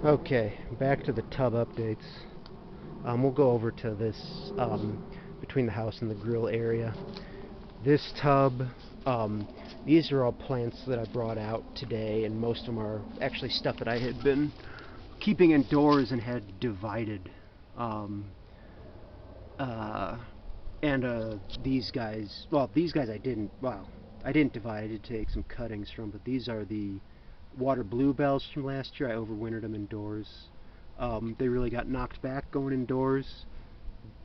Okay, back to the tub updates. We'll go over to this between the house and the grill area. This tub, these are all plants that I brought out today, and most of them are actually stuff that I had been keeping indoors and had divided. Um, uh, and these guys, I didn't divide, I did take some cuttings from, but these are the water bluebells from last year. I overwintered them indoors. They really got knocked back going indoors,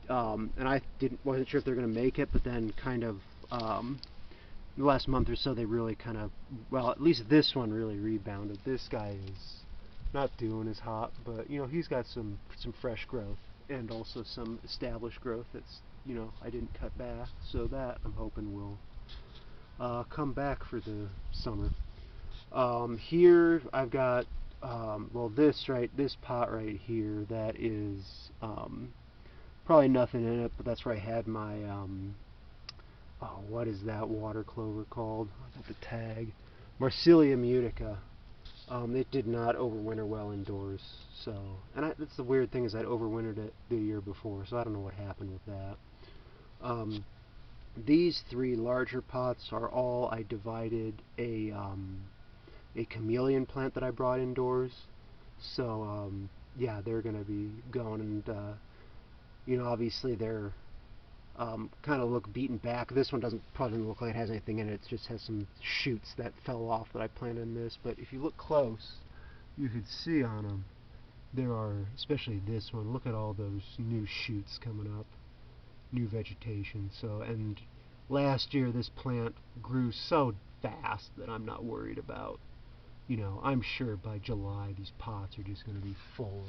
and I wasn't sure if they're going to make it, but then kind of the last month or so they really kind of, well, at least this one really rebounded. This guy is not doing as hot, but he's got some fresh growth and also some established growth that's I didn't cut back, so that I'm hoping will come back for the summer. Here I've got this pot right here, that is probably nothing in it, but that's where I had my oh, what is that water clover called? I got the tag. Marsilia mutica. It did not overwinter well indoors, so, and that's the weird thing, is I'd overwintered it the year before, so I don't know what happened with that. These three larger pots are all, I divided a chameleon plant that I brought indoors. So yeah, they're gonna be going, and obviously they're kind of look beaten back. This one probably doesn't look like it has anything in it. It just has some shoots that fell off that I planted in this. But if you look close, you could see on them there are, especially this one. Look at all those new shoots coming up, new vegetation. So, and last year this plant grew so fast that I'm not worried about. I'm sure by July these pots are just going to be full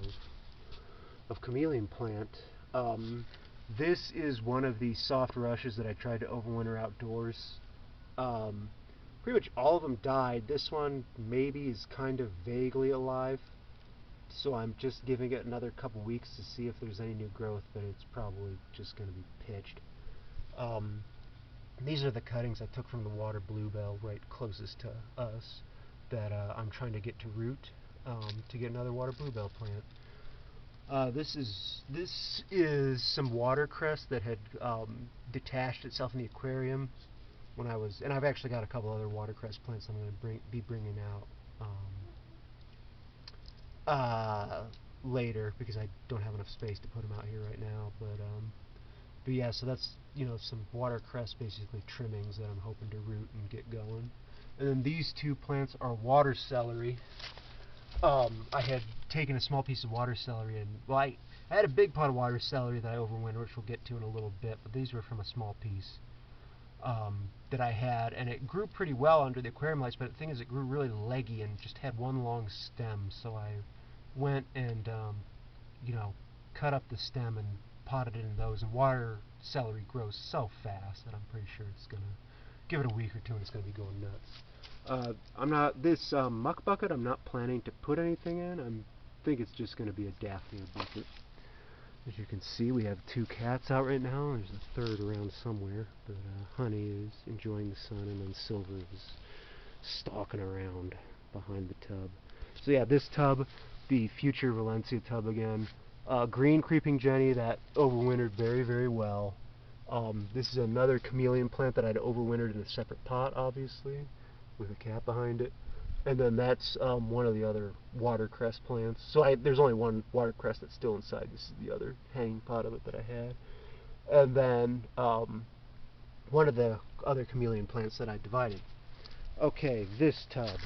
of chameleon plant. This is one of the soft rushes that I tried to overwinter outdoors. Um, Pretty much all of them died. This one maybe is kind of vaguely alive, so I'm just giving it another couple weeks to see if there's any new growth, but it's probably just going to be pitched. Um, these are the cuttings I took from the water bluebell right closest to us that I'm trying to get to root to get another water bluebell plant. This is some watercress that had detached itself in the aquarium when I was, and I've actually got a couple other watercress plants I'm going to be bringing out later, because I don't have enough space to put them out here right now. But yeah, so that's some watercress, basically trimmings that I'm hoping to root and get going. And then these two plants are water celery. I had taken a small piece of water celery, and I had a big pot of water celery that I overwintered, which we'll get to in a little bit, but these were from a small piece that I had, and it grew pretty well under the aquarium lights, but the thing is it grew really leggy and just had one long stem, so I went and cut up the stem and potted it in those, and water celery grows so fast that I'm pretty sure it's going to give it a week or two and it's going to be going nuts. I'm not, this muck bucket, I'm not planning to put anything in. I think it's just going to be a Daphnia bucket. As you can see, we have two cats out right now. There's a third around somewhere, but Honey is enjoying the sun, and then Silver is stalking around behind the tub. So yeah, this tub, the future Valencia tub again. Green creeping Jenny that overwintered very, very well. This is another chameleon plant that I'd overwintered in a separate pot, obviously, with a cat behind it. And then that's one of the other watercress plants. So there's only one watercress that's still inside. This is the other hanging pot of it that I had. And then one of the other chameleon plants that I divided. Okay, this tub.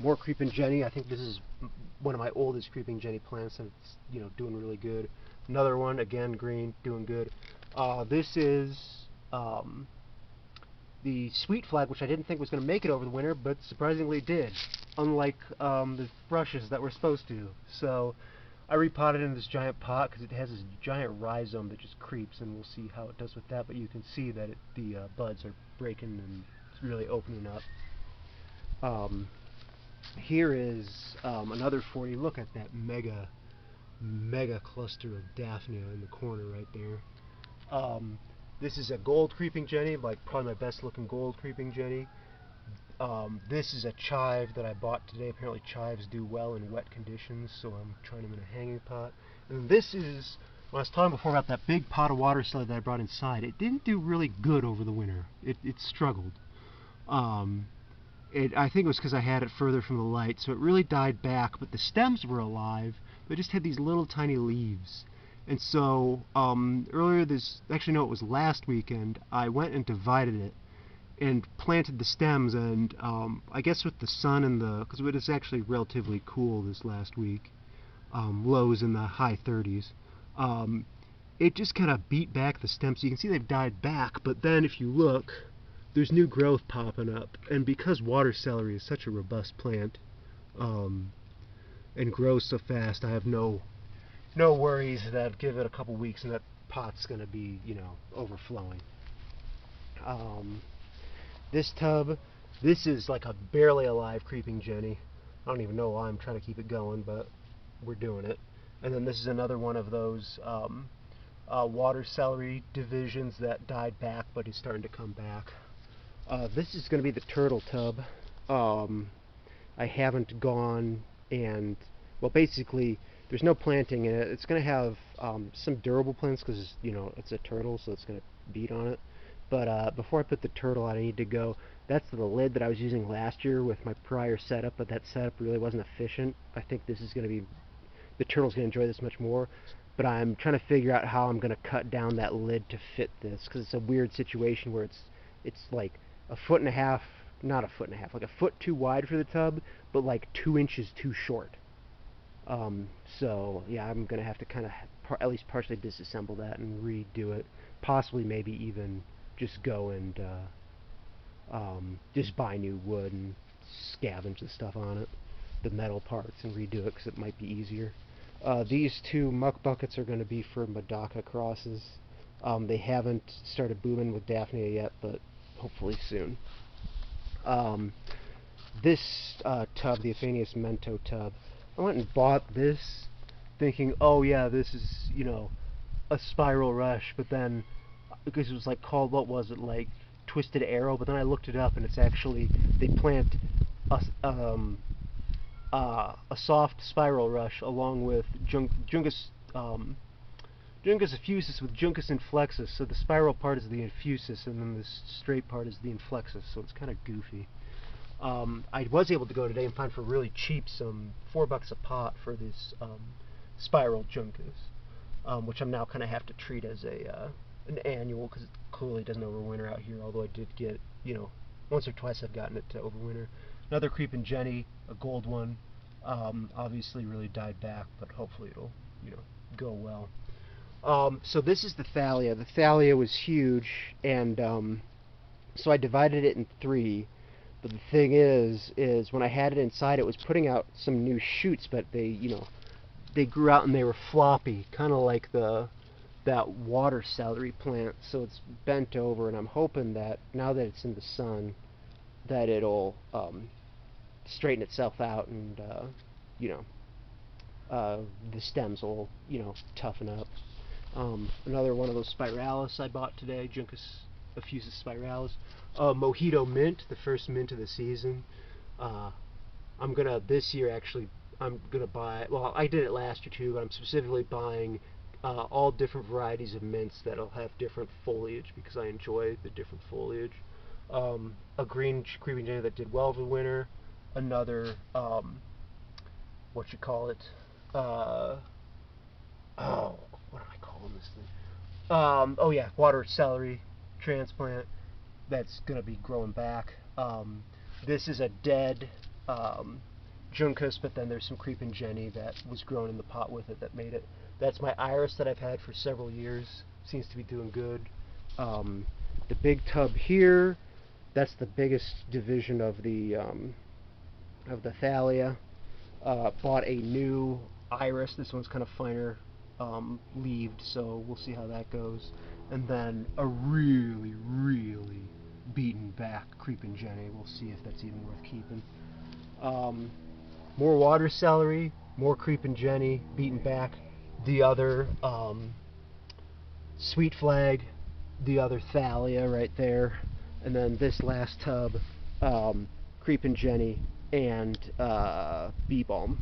More creeping Jenny. I think this is one of my oldest creeping Jenny plants, and it's doing really good. Another one, again green, doing good. This is the sweet flag, which I didn't think was going to make it over the winter, but surprisingly did, unlike the brushes that were supposed to. So I repotted in this giant pot because it has this giant rhizome that just creeps, and we'll see how it does with that. But you can see that the buds are breaking and it's really opening up. Here is another 40. Look at that mega cluster of Daphnia in the corner right there. This is a gold creeping Jenny, like probably my best looking gold creeping Jenny. This is a chive that I bought today. Apparently chives do well in wet conditions, so I'm trying them in a hanging pot. And this is, when I was talking before about that big pot of water celery that I brought inside, it didn't do really good over the winter. It struggled. I think it was because I had it further from the light, so it really died back, but the stems were alive. They just had these little tiny leaves. And so it was last weekend, I went and divided it and planted the stems, and I guess with the sun and because it was actually relatively cool this last week, lows in the high 30s, it just kind of beat back the stems. So you can see they've died back, but then if you look, there's new growth popping up, and because water celery is such a robust plant and grows so fast, I have no worries that give it a couple weeks and that pot's going to be, overflowing. This tub, this is like a barely alive creeping Jenny. I don't even know why I'm trying to keep it going, but we're doing it. And then this is another one of those water celery divisions that died back but is starting to come back. This is going to be the turtle tub. I haven't gone and, well, basically there's no planting in it. It's going to have some durable plants because, it's a turtle, so it's going to beat on it. But before I put the turtle out, I need to go. That's the lid that I was using last year with my prior setup, but that setup really wasn't efficient. I think this is going to be, the turtle's going to enjoy this much more. But I'm trying to figure out how I'm going to cut down that lid to fit this, because it's a weird situation where it's like a foot and a half, not a foot and a half, like a foot too wide for the tub, but like 2 inches too short. So yeah, I'm going to have to kind of at least partially disassemble that and redo it. Possibly maybe even just go and just buy new wood and scavenge the stuff on it, the metal parts, and redo it because it might be easier. These two muck buckets are going to be for Madaka crosses. They haven't started booming with Daphnia yet, but hopefully soon. This tub, the Aphanius Mento tub, I went and bought this thinking, oh yeah, this is, a spiral rush, but then, because it was like called, what was it, like Twisted Arrow, but then I looked it up and it's actually, they plant a soft spiral rush along with Juncus effusus with Juncus inflexus, so the spiral part is the infusus and then the straight part is the inflexus, so it's kind of goofy. I was able to go today and find for really cheap some $4 a pot for this spiral Juncus, which I'm now kind of have to treat as an annual because it clearly doesn't overwinter out here, although I did get, once or twice I've gotten it to overwinter. Another creeping Jenny, a gold one, obviously really died back, but hopefully it'll, go well. So this is the Thalia. The Thalia was huge, and so I divided it in 3. But the thing is when I had it inside, it was putting out some new shoots, but they, they grew out and they were floppy, kind of like that water celery plant. So it's bent over, and I'm hoping that now that it's in the sun, that it'll straighten itself out, and the stems will, toughen up. Another one of those spiralis I bought today, Juncus effusus spiralis. Mojito mint, the first mint of the season. I'm gonna, this year actually, I'm gonna buy, well, I did it last year too, but I'm specifically buying all different varieties of mints that'll have different foliage because I enjoy the different foliage. A green creeping Jenny that did well over the winter. Another, what you call it? What am I calling this thing? Oh yeah, water celery transplant that's going to be growing back. This is a dead Juncus, but then there's some creeping Jenny that was grown in the pot with it that made it. That's my iris that I've had for several years. Seems to be doing good. The big tub here, that's the biggest division of the Thalia. Bought a new iris. This one's kind of finer leaved, so we'll see how that goes. And then a really, really beaten back creeping Jenny. We'll see if that's even worth keeping. More water celery, more creeping Jenny, beaten back. The other sweet flag, the other Thalia right there. And then this last tub, Creepin' Jenny, and Bee Balm.